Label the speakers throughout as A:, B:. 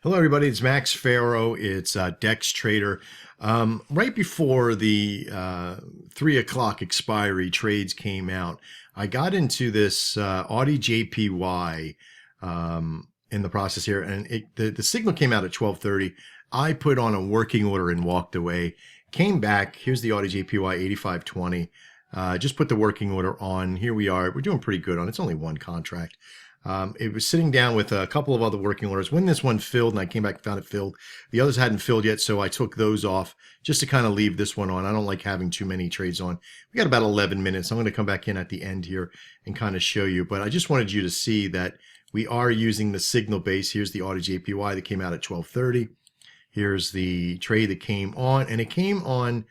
A: Hello, everybody. It's Max Farrow. It's Dex Trader. Right before the 3 o'clock expiry trades came out, I got into this Audi JPY in the process here, and the signal came out at 12:30. I put on a working order and walked away. Came back. Here's the Audi JPY 8520. Just put the working order on. Here we are. We're doing pretty good on it. It's only one contract. It was sitting down with a couple of other working orders. When this one filled and I came back and found it filled, the others hadn't filled yet, so I took those off just to kind of leave this one on. I don't like having too many trades on. We got about 11 minutes. I'm going to come back in at the end here and kind of show you, but I just wanted you to see that we are using the signal base. Here's the Audi JPY that came out at 12:30. Here's the trade that came on, and it came on.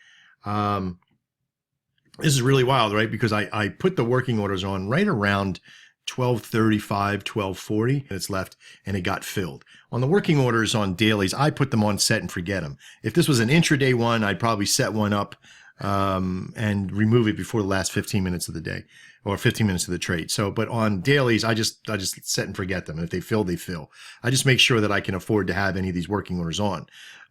A: This is really wild, right? Because I put the working orders on right around 12:35, 12:40 minutes left, and it got filled. On the working orders on dailies, I put them on set and forget them. If this was an intraday one, I'd probably set one up and remove it before the last 15 minutes of the day or 15 minutes of the trade. So, but on dailies, I just set and forget them. And if they fill, they fill. I just make sure that I can afford to have any of these working orders on.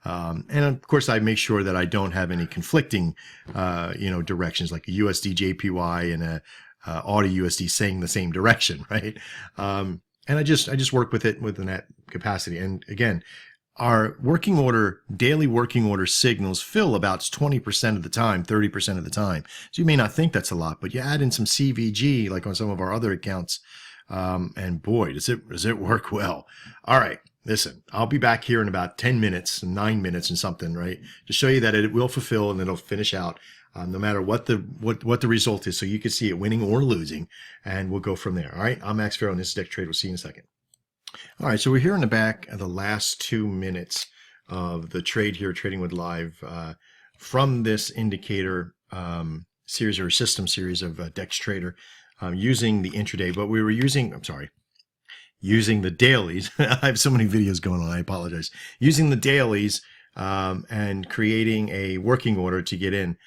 A: And of course, I make sure that I don't have any conflicting, directions like a USD JPY and a Audi USD saying the same direction, right? And I just work with it within that capacity. And again, our daily working order signals fill about 20% of the time, 30% of the time. So you may not think that's a lot, but you add in some CVG, like on some of our other accounts, and boy, does it work well. All right. Listen, I'll be back here in about 10 minutes, 9 minutes and something, right? To show you that it will fulfill and it'll finish out. No matter what the result is, so you can see it winning or losing, and we'll go from there. All right, I'm Max Farrow, and this is Dex Trade. We'll see you in a second. All right, so we're here in the back of the last 2 minutes of the trade here, trading with live from this indicator series or system series of Dex Trader using the intraday, but we were using the dailies. I have so many videos going on. I apologize. Using the dailies and creating a working order to get in.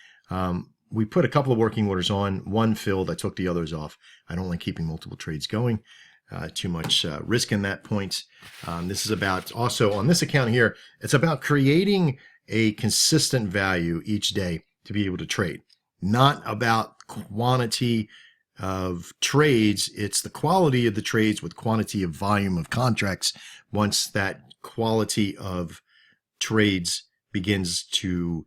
A: We put a couple of working orders on, one filled. I took the others off. I don't like keeping multiple trades going. Too much risk in that point. This is about also on this account here, it's about creating a consistent value each day to be able to trade. Not about quantity of trades. It's the quality of the trades with quantity of volume of contracts. Once that quality of trades begins to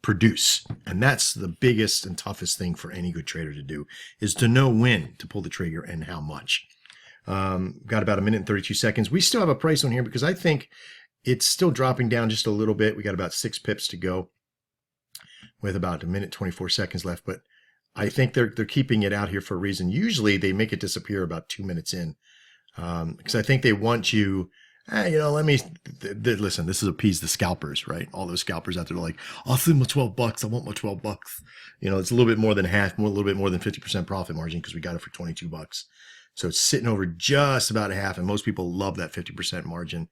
A: produce. And that's the biggest and toughest thing for any good trader to do, is to know when to pull the trigger and how much. Got about 1 minute and 32 seconds. We still have a price on here because I think it's still dropping down just a little bit. We got about 6 pips to go with about 1 minute 24 seconds left, but I think they're keeping it out here for a reason. Usually they make it disappear about 2 minutes in, because I think they want you, listen, this is appease the scalpers, right? All those scalpers out there are like, I'll send my 12 bucks. I want my 12 bucks. It's a little bit more than half, a little bit more than 50% profit margin because we got it for 22 bucks. So it's sitting over just about a half, and most people love that 50% margin.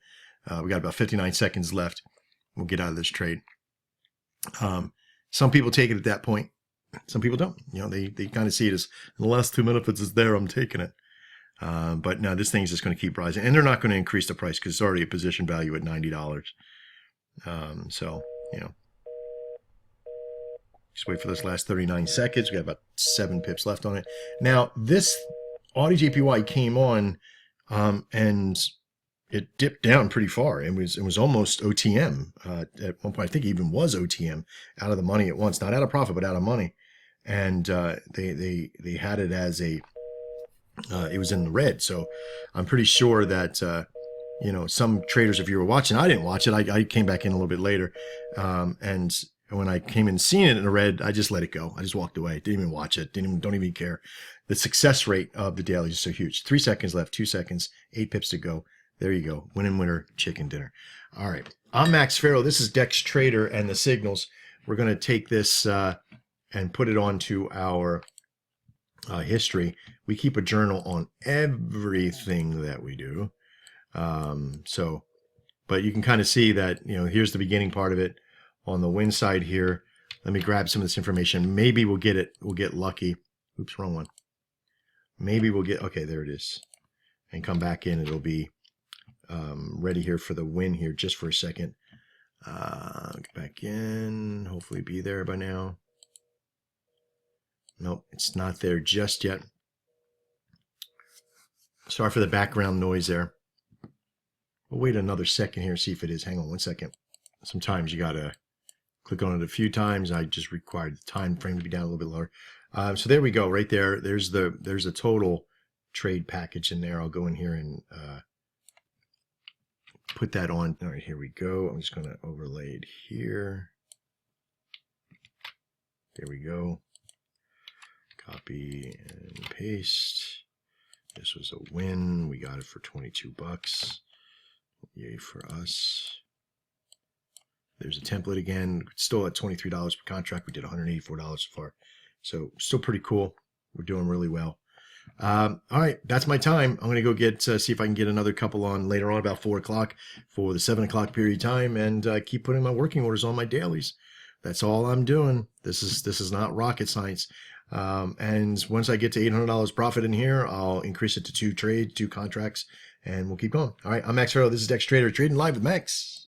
A: We got about 59 seconds left. We'll get out of this trade. Some people take it at that point. Some people don't. They kind of see it as in the last 2 minutes, it's there, I'm taking it. But no, this thing is just going to keep rising, and they're not going to increase the price because it's already a position value at $90. Just wait for this last 39 seconds. We got about 7 pips left on it. Now, this Audi JPY came on, and it dipped down pretty far. It was almost OTM at one point. I think it even was OTM, out of the money at once, not out of profit, but out of money. And they had it as a it was in the red. So I'm pretty sure that some traders, if you were watching, I didn't watch it. I came back in a little bit later, and when I came in seeing it in the red, I just let it go. I just walked away. Didn't even watch it. Don't even care. The success rate of the dailies is so huge. 3 seconds left, 2 seconds, 8 pips to go. There you go. Winner, chicken dinner. All right. I'm Max Farrow. This is Dex Trader and the signals. We're going to take this and put it onto our history. We keep a journal on everything that we do. But you can kind of see that, here's the beginning part of it on the win side here. Let me grab some of this information. Maybe we'll get it. We'll get lucky. Oops, wrong one. Maybe we'll get, okay, there it is. And come back in. It'll be ready here for the win here just for a second. Get back in. Hopefully be there by now. Nope, it's not there just yet. Sorry for the background noise there. We'll wait another second here, see if it is. Hang on one second. Sometimes you gotta click on it a few times. I just required the time frame to be down a little bit lower. So there we go, right there. There's a total trade package in there. I'll go in here and put that on. All right, here we go. I'm just gonna overlay it here. There we go. Copy and paste. This was a win. We got it for 22 bucks. Yay for us. There's a template again. Still at $23 per contract. We did $184 so far. So still pretty cool. We're doing really well. All right, that's my time. I'm going to go get see if I can get another couple on later on about 4 o'clock for the 7 o'clock period of time, and keep putting my working orders on my dailies. That's all I'm doing. This is not rocket science. And once I get to $800 profit in here, I'll increase it to 2 contracts, and we'll keep going. All right, I'm Max Harrell. This is Dex Trader, trading live with Max.